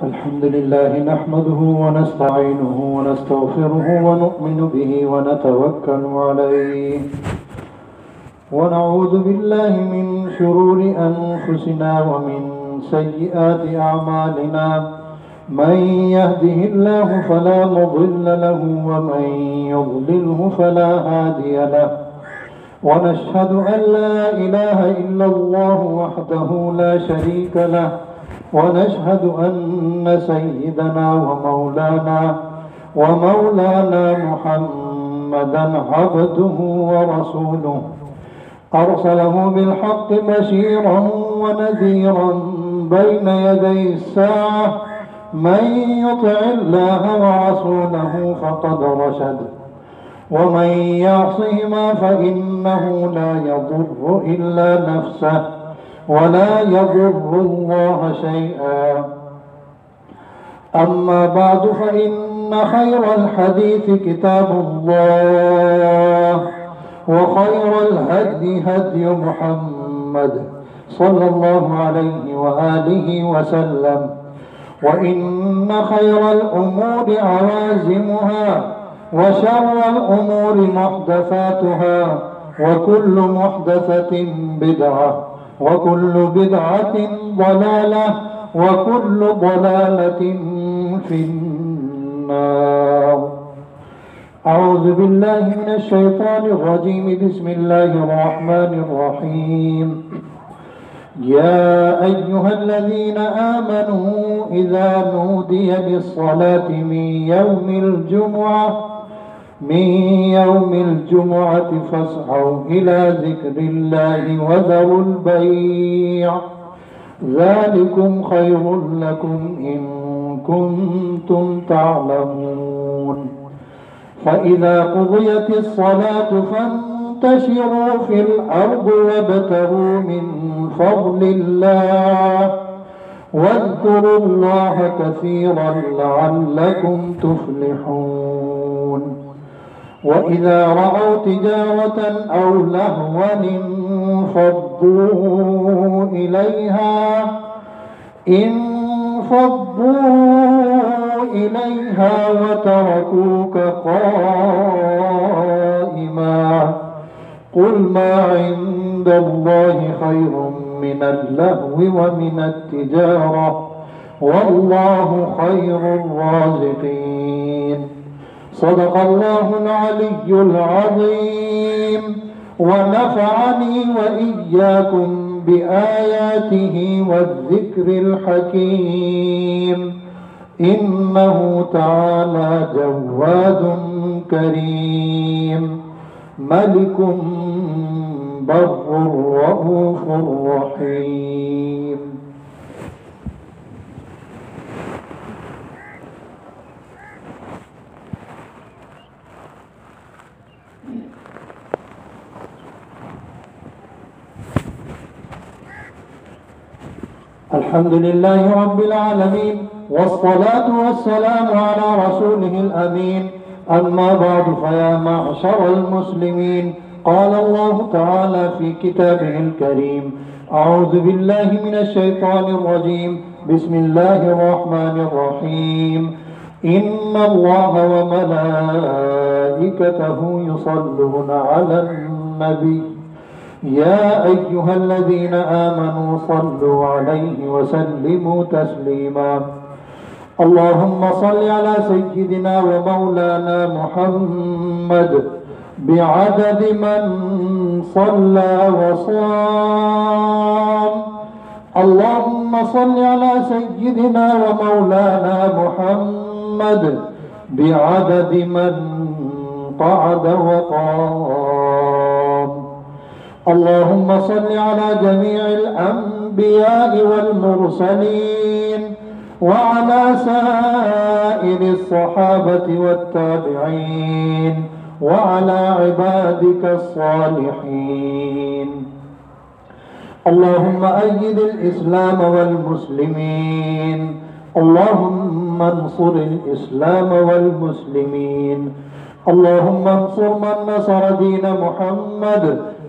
الحمد لله نحمده ونستعينه ونستغفره ونؤمن به ونتوكل عليه ونعوذ بالله من شرور أنفسنا ومن سيئات أعمالنا من يهده الله فلا مضل له ومن يضلله فلا هادي له ونشهد أن لا إله إلا الله وحده لا شريك له ونشهد أن سيدنا ومولانا محمدا عبده ورسوله أرسله بالحق بشيرا ونذيرا بين يدي الساعة من يطع الله ورسوله فقد رشد ومن يعصهما فإنه لا يضر إلا نفسه ولا يضر الله شيئا أما بعد فإن خير الحديث كتاب الله وخير الهدي هدي محمد صلى الله عليه وآله وسلم وإن خير الأمور عوازمها وشر الأمور محدثاتها وكل محدثة بدعة وكل بدعة ضلالة وكل ضلالة في النار. أعوذ بالله من الشيطان الرجيم. بسم الله الرحمن الرحيم. يا أيها الذين آمنوا إذا نودي للصلاة من يوم الجمعة فاسعوا إلى ذكر الله وذروا البيع ذلكم خير لكم إن كنتم تعلمون. فإذا قضيت الصلاة فانتشروا في الأرض وابتغوا من فضل الله واذكروا الله كثيرا لعلكم تفلحون. وإذا رأوا تجارة أو لهوا انفضوا إليها وتركوك قائما. قل ما عند الله خير من اللهو ومن التجارة والله خير الرازقين. صدق الله العلي العظيم ونفعني وإياكم بآياته والذكر الحكيم إنه تعالى جواد كريم ملك بر رؤوف رحيم. الحمد لله رب العالمين والصلاة والسلام على رسوله الأمين. أما بعد فيا معشر المسلمين قال الله تعالى في كتابه الكريم أعوذ بالله من الشيطان الرجيم بسم الله الرحمن الرحيم إن الله وملائكته يصلون على النبي يا أيها الذين آمنوا صلوا عليه وسلموا تسليما. اللهم صل على سيدنا ومولانا محمد بعدد من صلى وصام. اللهم صل على سيدنا ومولانا محمد بعدد من قعد وقام. اللهم صل على جميع الأنبياء والمرسلين وعلى سائر الصحابة والتابعين وعلى عبادك الصالحين. اللهم أيد الإسلام والمسلمين. اللهم انصر الإسلام والمسلمين. اللهم انصر من نصر دين محمد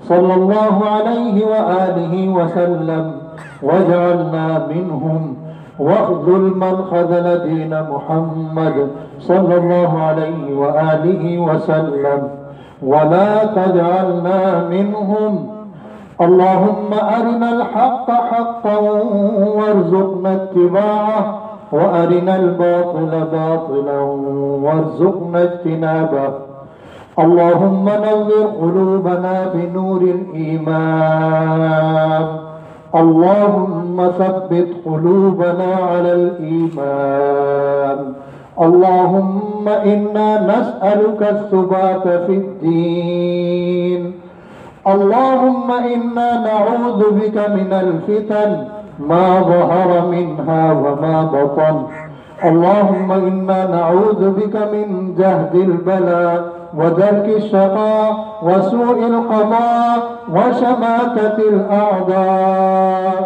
صلى الله عليه وآله وسلم واجعلنا منهم واخذل من خذل دين محمد صلى الله عليه وآله وسلم ولا تجعلنا منهم. اللهم أرنا الحق حقا وارزقنا اتباعه وأرنا الباطل باطلا وارزقنا اجتنابه. اللهم نور قلوبنا بنور الإيمان. اللهم ثبت قلوبنا على الإيمان. اللهم إنا نسألك الثبات في الدين. اللهم إنا نعوذ بك من الفتن ما ظهر منها وما بطن. اللهم إنا نعوذ بك من جهد البلاء ودرك الشقاء وسوء القضاء وشماتة الأعداء.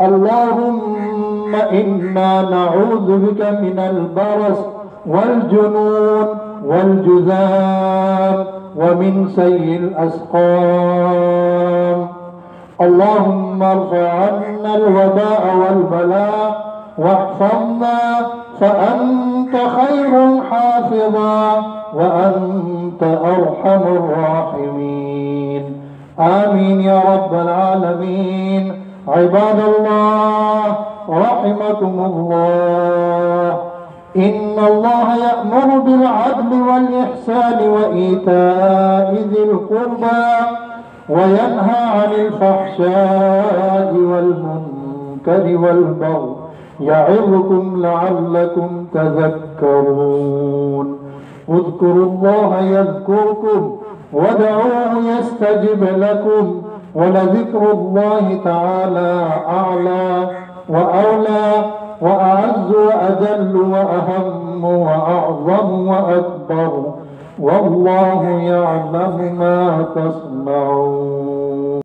اللهم إنا نعوذ بك من البرص والجنون والجذام ومن سيء الأسقام. اللهم ارفع عنا الوباء والبلاء واحفظنا فأنت خير حافظا وأنت أرحم الراحمين. آمين يا رب العالمين. عباد الله رحمكم الله، إن الله يأمر بالعدل والإحسان وإيتاء ذي القربى وينهى عن الفحشاء والمنكر والبغي يعظكم لعلكم تذكرون. اذكروا الله يذكركم ودعوه يستجب لكم ولذكر الله تعالى أعلى وأولى وأعز وأجل وأهم وأعظم وأكبر، والله يعلم ما تصنعون.